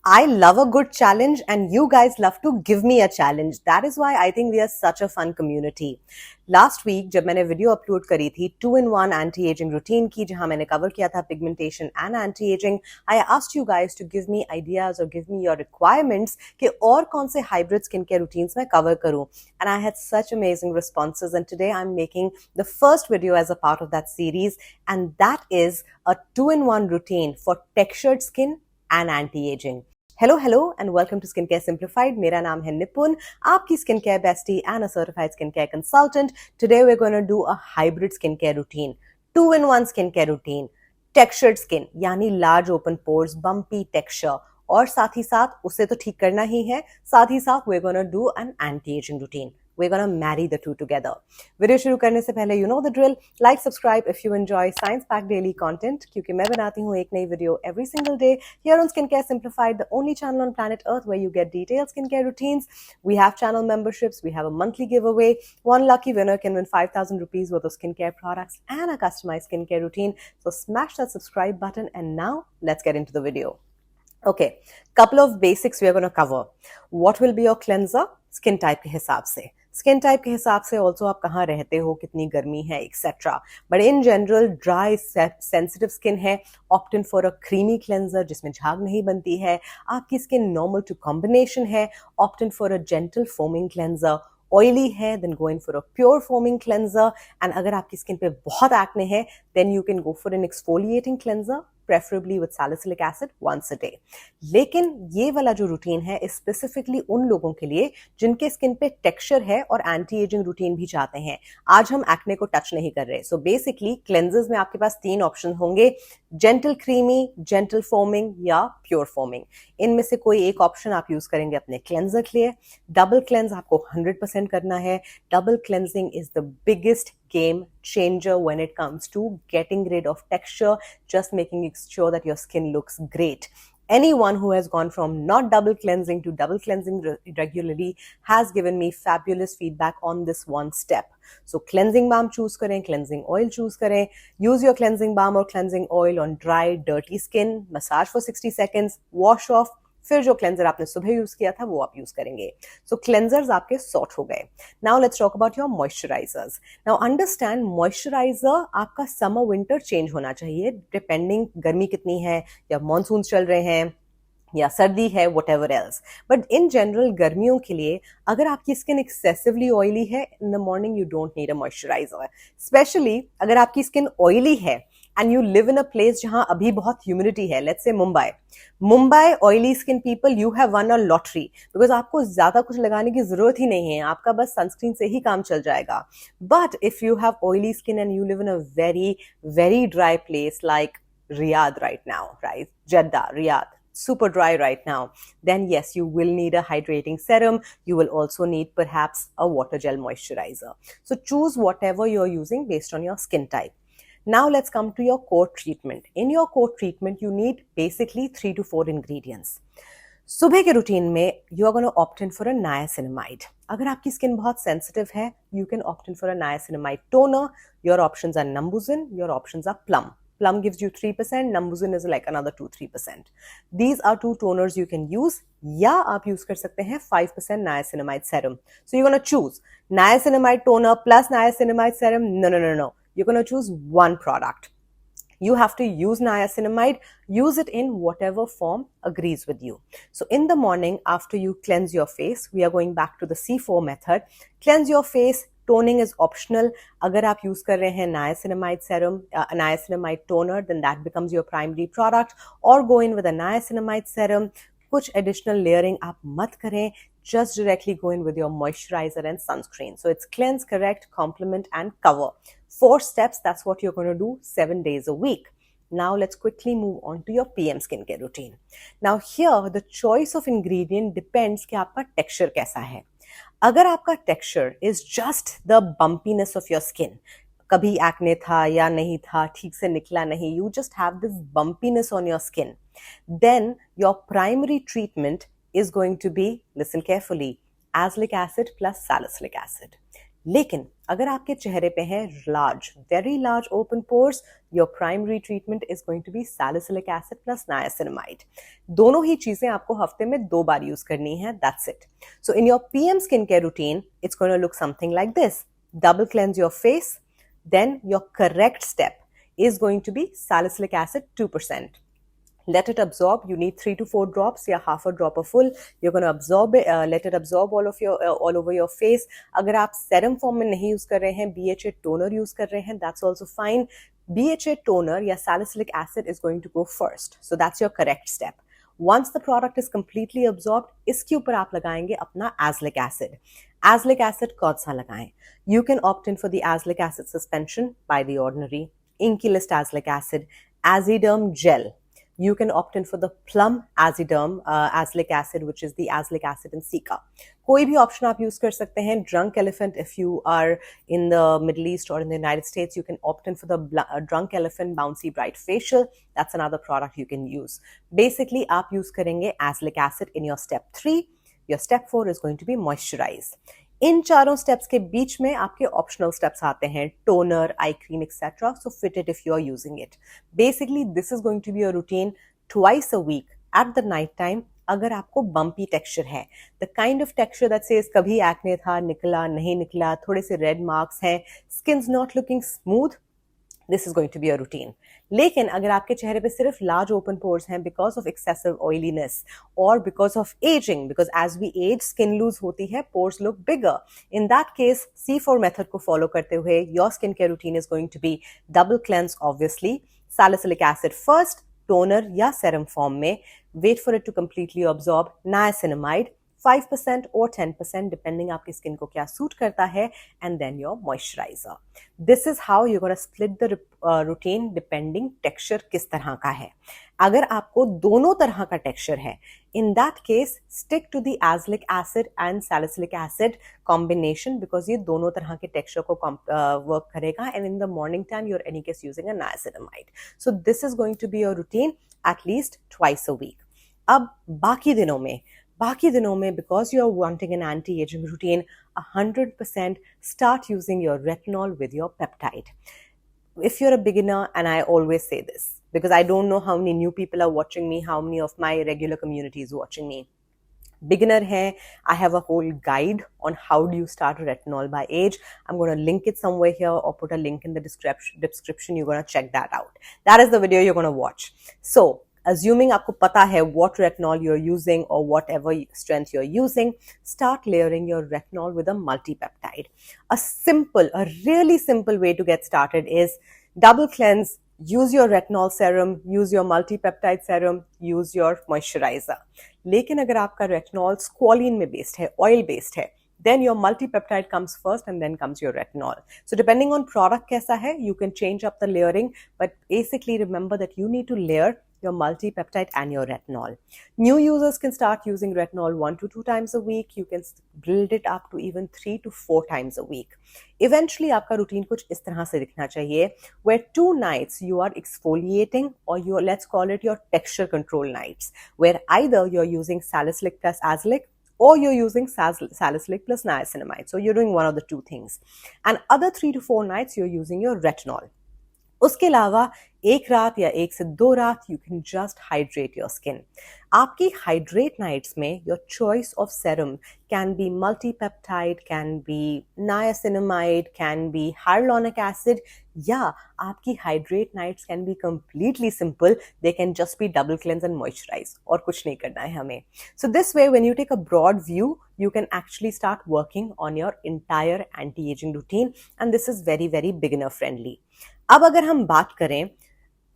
I love a good challenge and you guys love to give me a challenge. That is why I think we are such a fun community. Last week जब मैंने video upload करी थी 2-in-1 anti-aging routine की जहां मैंने cover किया था pigmentation and anti-aging, I asked you guys to give me ideas or give me your requirements कि और कौन से hybrid skincare routines मैं cover करूं. And I had such amazing responses and today I'm making the first video as a part of that series and that is a 2-in-1 routine for textured skin and anti-aging. Hello and welcome to Skincare Simplified. मेरा नाम है निपुन, आपकी skincare bestie and a certified skincare consultant. Today we're going to do a hybrid skincare routine, 2-in-1 skincare routine, textured skin यानी large open pores, bumpy texture और साथ ही साथ उसे तो ठीक करना ही है, साथ ही साथ we're going to do an anti-aging routine. We're going to marry the two together. Video शुरू करने से पहले you know the drill. Like, subscribe if you enjoy science packed daily content क्योंकि मैं बनाती हूँ एक नई video every single day here on Skincare Simplified, the only channel on planet Earth where you get detailed skincare routines. We have channel memberships. We have a monthly giveaway. One lucky winner can win 5,000 rupees worth of skincare products and a customized skincare routine. So smash that subscribe button and now let's get into the video. Okay, couple of basics we are going to cover. What will be your cleanser? Skin type के हिसाब से. Skin type के हिसाब से also आप कहाँ रहते हो, कितनी गर्मी है, etcetera. But in general dry sensitive skin है, opt in for a creamy cleanser जिसमें झाग नहीं बनती है. आपकी स्किन नॉर्मल टू कॉम्बिनेशन है, opt in for a gentle foaming cleanser. Oily है then go in for a pure foaming cleanser. And अगर आपकी स्किन पे बहुत एक्ने है then you can go for an exfoliating cleanser preferably with salicylic acid once a day. लेकिन ये वाला जो रूटीन है स्पेसिफिकली उन लोगों के लिए जिनके स्किन पे टेक्सचर है और एंटी एजिंग रूटीन भी चाहते हैं. आज हम एक्ने को टच नहीं कर रहे. सो बेसिकली क्लेंजर्स में आपके पास 3 ऑप्शन होंगे, जेंटल क्रीमी, जेंटल फोमिंग या प्योर फोमिंग. इनमें से कोई एक ऑप्शन आप यूज करेंगे अपने क्लेंजर के लिए. डबल क्लेंज आपको 100% करना है. Double cleansing is the biggest game changer when it comes to getting rid of texture, just making sure that your skin looks great. Anyone who has gone from not double cleansing to double cleansing regularly has given me fabulous feedback on this one step. So cleansing balm choose करें, cleansing oil choose करें. Use your cleansing balm or cleansing oil on dry, dirty skin. Massage for 60 seconds. Wash off. फिर जो cleanser आपने सुबह use किया था वो आप यूज करेंगे. सो क्लेंजर्स आपके सॉर्ट हो गए. Now let's talk about your moisturisers. Now understand moisturiser आपका समर विंटर चेंज होना चाहिए डिपेंडिंग गर्मी कितनी है या मॉनसून चल रहे हैं या सर्दी है, whatever else. But in general गर्मियों के लिए अगर आपकी स्किन एक्सेसिवली ऑयली है इन the morning you don't need a moisturiser. Specially अगर आपकी स्किन ऑयली है and you live in a place जहां अभी बहुत ह्यूमिडिटी है, let's say Mumbai oily skin people, you have one a lottery because आपको ज्यादा कुछ लगाने की जरूरत ही नहीं है, आपका बस सनस्क्रीन से ही काम चल जाएगा. But if you have oily skin and you live in a very very dry place like Riyadh right now, right, Jeddah, Riyadh, super dry right now, then yes, you will need a hydrating serum. You will also need perhaps a water gel moisturizer. So choose whatever you're using based on your skin type. Now let's come to your core treatment. In your core treatment, you need basically 3 to 4 ingredients. सुबह के routine में you are going to opt in for a niacinamide. अगर आपकी skin बहुत sensitive है you can opt in for a niacinamide toner. Your options are Nambusin, your options are Plum. Plum gives you 3%, Nambusin is like another 2-3%. These are 2 toners you can use. या आप use कर सकते हैं 5% niacinamide serum. So you're going to choose niacinamide toner plus niacinamide serum. No. You're going to choose one product. You have to use niacinamide. Use it in whatever form agrees with you. So in the morning, after you cleanse your face, we are going back to the C4 method. Cleanse your face. Toning is optional. अगर आप use कर रहे हैं niacinamide serum, niacinamide toner, then that becomes your primary product. Or go in with a niacinamide serum. कुछ additional layering आप मत करें. Just directly go in with your moisturizer and sunscreen. So it's cleanse, correct, complement, and cover. 4 steps, that's what you're going to do 7 days a week. Now let's quickly move on to your PM skincare routine. Now here, the choice of ingredient depends कि आपका texture कैसा है. अगर आपका texture is just the bumpiness of your skin, कभी acne था या नहीं था, ठीक से निकला नहीं, you just have this bumpiness on your skin, then your primary treatment is going to be, listen carefully, azelaic acid plus salicylic acid. लेकिन अगर आपके चेहरे पे है large, very large open pores, your primary treatment is going to be salicylic acid plus niacinamide. दोनों ही चीजें आपको हफ्ते में 2 बार यूज करनी है, that's it. So in your PM skin care routine it's going to look something like this: double cleanse your face, then your correct step is going to be salicylic acid 2%. Let it absorb. You need 3 to 4 drops, या half a drop of full. You're going to absorb it, let it absorb all over your face. अगर आप serum form में नहीं use कर रहे हैं, BHA toner use कर रहे हैं, that's also fine. BHA toner या salicylic acid is going to go first. So that's your correct step. Once the product is completely absorbed, इसके ऊपर आप लगाएंगे अपना azelaic acid. Azelaic acid कौन सा लगाएं? You can opt in for the azelaic acid suspension by the ordinary, Inkilist azelaic acid, Aziderm gel. You can opt in for the Plum Aziderm azelaic acid, which is the azelaic acid in Cica. कोई भी option आप use कर सकते हैं. Drunk Elephant, if you are in the Middle East or in the United States, you can opt in for the Drunk Elephant Bouncy Bright Facial. That's another product you can use. Basically, आप use करेंगे azelaic acid in your step 3. Your step 4 is going to be moisturize. इन चारों steps के बीच में आपके optional steps आते हैं, toner, eye cream etcetera. So fit it if you are using it. Basically this is going to be a routine twice a week at the night time. अगर आपको bumpy texture है, the kind of texture that says कभी acne था, निकला नहीं निकला, थोड़े से रेड मार्क्स हैं, skin's not looking smooth, this is going to be a routine. लेकिन अगर आपके चेहरे पे सिर्फ लार्ज ओपन पोर्स हैं बिकॉज ऑफ एक्सेसिव ऑयलीनेस और because of ageing, because as we age skin loose होती है, pores look bigger, in that case C4 method को फॉलो करते हुए your skin care routine is going to be double cleanse, obviously salicylic acid first, toner या serum form में, wait for it to completely absorb, niacinamide 5% or 10% depending आपकी स्किन को क्या suit करता है, and then your moisturiser. This is how you gonna split the routine depending texture किस तरह का है. अगर आपको दोनों तरह का टेक्सचर है, in that case stick to the azelaic acid and salicylic acid combination, because ये दोनों तरह के टेक्सचर को वर्क करेगा. And in the morning time you are any case using a niacinamide. So this is going to be your routine at least twice a week. अब बाकी दिनों में because you are wanting an anti-aging routine, 100% start using your retinol with your peptide. If you're a beginner, and I always say this because I don't know how many new people are watching me, how many of my regular community is watching me. Beginner hai, I have a whole guide on how do you start retinol by age. I'm going to link it somewhere here or put a link in the description. You're going to check that out. That is the video you're going to watch. So assuming आपको पता है what retinol you're using or whatever strength you're using, start layering your retinol with a multi-peptide. A really simple way to get started is double cleanse, use your retinol serum, use your multi-peptide serum, use your moisturizer. लेकिन अगर आपका retinol squalene में based है, oil based है, then your multi-peptide comes first and then comes your retinol. So depending on product kaisa hai, you can change up the layering, but basically remember that you need to layer your multi-peptide and your retinol. New users can start using retinol 1 to 2 times a week. You can build it up to even 3 to 4 times a week. Eventually, आपका routine कुछ इस तरह से दिखना चाहिए, where 2 nights you are exfoliating, or let's call it your texture control nights, where either you're using salicylic plus azelaic, or you're using salicylic plus niacinamide. So you're doing one of the two things. And other 3 to 4 nights, you're using your retinol. उसके अलावा एक रात या 1 से 2 रात you can just hydrate your skin. आपकी hydrate nights में your choice of serum can be multi-peptide, can be niacinamide, can be hyaluronic acid, या आपकी hydrate nights can be completely simple. They can just be double cleanse and moisturize, और कुछ नहीं करना है हमें. So this way, when you take a broad view, you can actually start working on your entire anti-aging routine, and this is very, very beginner friendly. अब अगर हम बात करें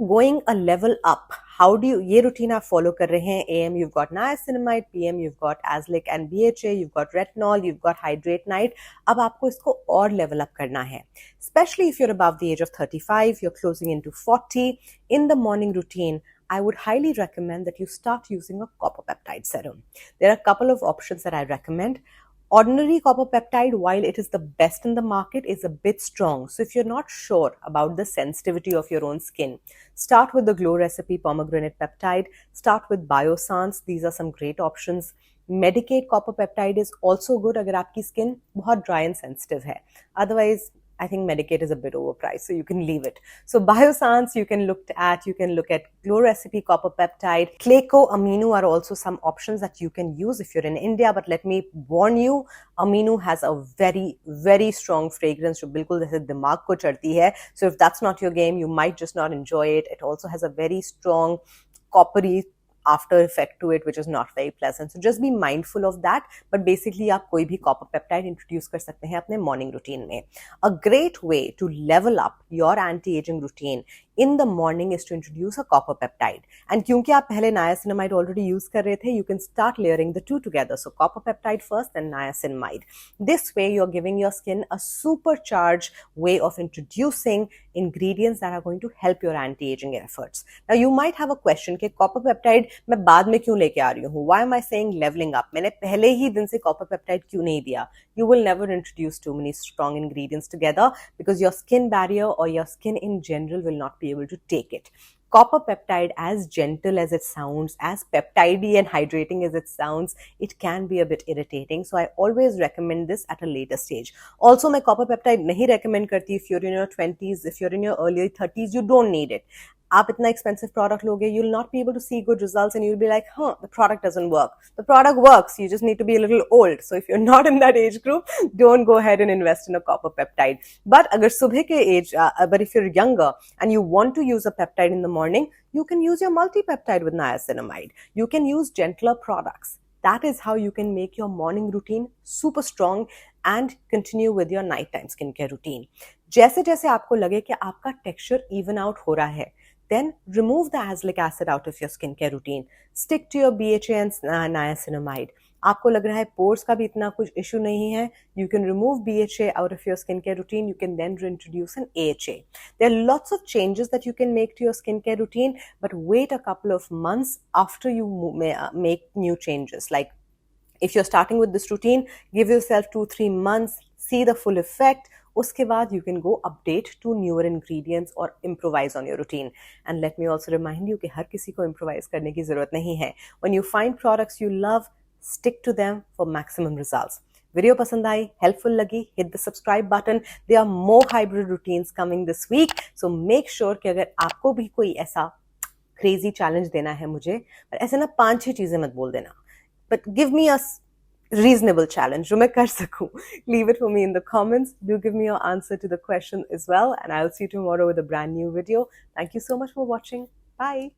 going a level up, how do you, ये routine आप follow कर रहे हैं, AM you've got niacinamide, PM you've got azelaic and BHA, you've got retinol, you've got hydrate night. अब आपको इसको और level up करना है, especially if you're above the age of 35, you're closing into 40. In the morning routine, I would highly recommend that you start using a copper peptide serum. There are a couple of options that I recommend. Ordinary copper peptide, while it is the best in the market, is a bit strong. So if you're not sure about the sensitivity of your own skin, start with the Glow Recipe Pomegranate Peptide, start with Biosans. These are some great options. Medicate Copper Peptide is also good अगर आपकी skin बहुत dry and sensitive है. Otherwise, I think Medicate is a bit overpriced, so you can leave it. So Biosans you can look at Glow Recipe Copper Peptide. Clayco Amino are also some options that you can use if you're in India, but let me warn you, Amino has a very, very strong fragrance जो बिल्कुल जैसे दिमाग को चढ़ती है. So if that's not your game, you might just not enjoy it. It also has a very strong coppery after effect to it, which is not very pleasant. So just be mindful of that. But basically, आप कोई भी copper peptide introduce कर सकते हैं अपने morning routine में. A great way to level up your anti-aging routine in the morning is to introduce a copper peptide. And क्योंकि आप पहले niacinamide already use कर रहे थे, you can start layering the two together. So copper peptide first, then niacinamide. This way, you're giving your skin a supercharged way of introducing ingredients that are going to help your anti-aging efforts. Now, you might have a question कि copper peptide मैं बाद में क्यों लेके आ रही हूँ? Why am I saying leveling up? मैंने पहले ही दिन से copper peptide क्यों नहीं दिया? You will never introduce too many strong ingredients together because your skin barrier or your skin in general will not be able to take it. Copper peptide, as gentle as it sounds, as peptidey and hydrating as it sounds, it can be a bit irritating. So I always recommend this at a later stage. Also, मैं copper peptide नहीं recommend करती if you're in your 20s, if you're in your early 30s, you don't need it. आप इतना expensive product लोगे, you'll not be able to see good results and you'll be like, the product doesn't work. The product works, you just need to be a little old. So if you're not in that age group, don't go ahead and invest in a copper peptide. But अगर सुबह के age, but if you're younger and you want to use a peptide in the morning, you can use your multi-peptide with niacinamide. You can use gentler products. That is how you can make your morning routine super strong and continue with your nighttime skincare routine. जैसे जैसे आपको लगे कि आपका texture even out हो रहा है, then remove the azelaic acid out of your skincare routine. Stick to your BHA and niacinamide. आपको लग रहा है pores का भी इतना कुछ issue नहीं है, you can remove BHA out of your skincare routine. You can then reintroduce an AHA. There are lots of changes that you can make to your skincare routine, but wait a couple of months after you make new changes. Like if you're starting with this routine, give yourself 2-3 months, see the full effect. उसके बाद you can go update to newer ingredients or improvise on your routine. And let me also remind you कि हर किसी को improvise करने की ज़रूरत नहीं है. When you find products you love, stick to them for maximum results. Video पसंद आई, helpful लगी, hit the subscribe button. There are more hybrid routines coming this week. So make sure कि अगर आपको भी कोई ऐसा crazy challenge देना है मुझे, पर ऐसे ना 5-6 चीज़ें मत बोल देना. But give me a reasonable challenge जो मैं कर सकूं. Leave it for me in the comments. Do give me your answer to the question as well, and I'll see you tomorrow with a brand new video. Thank you so much for watching. Bye.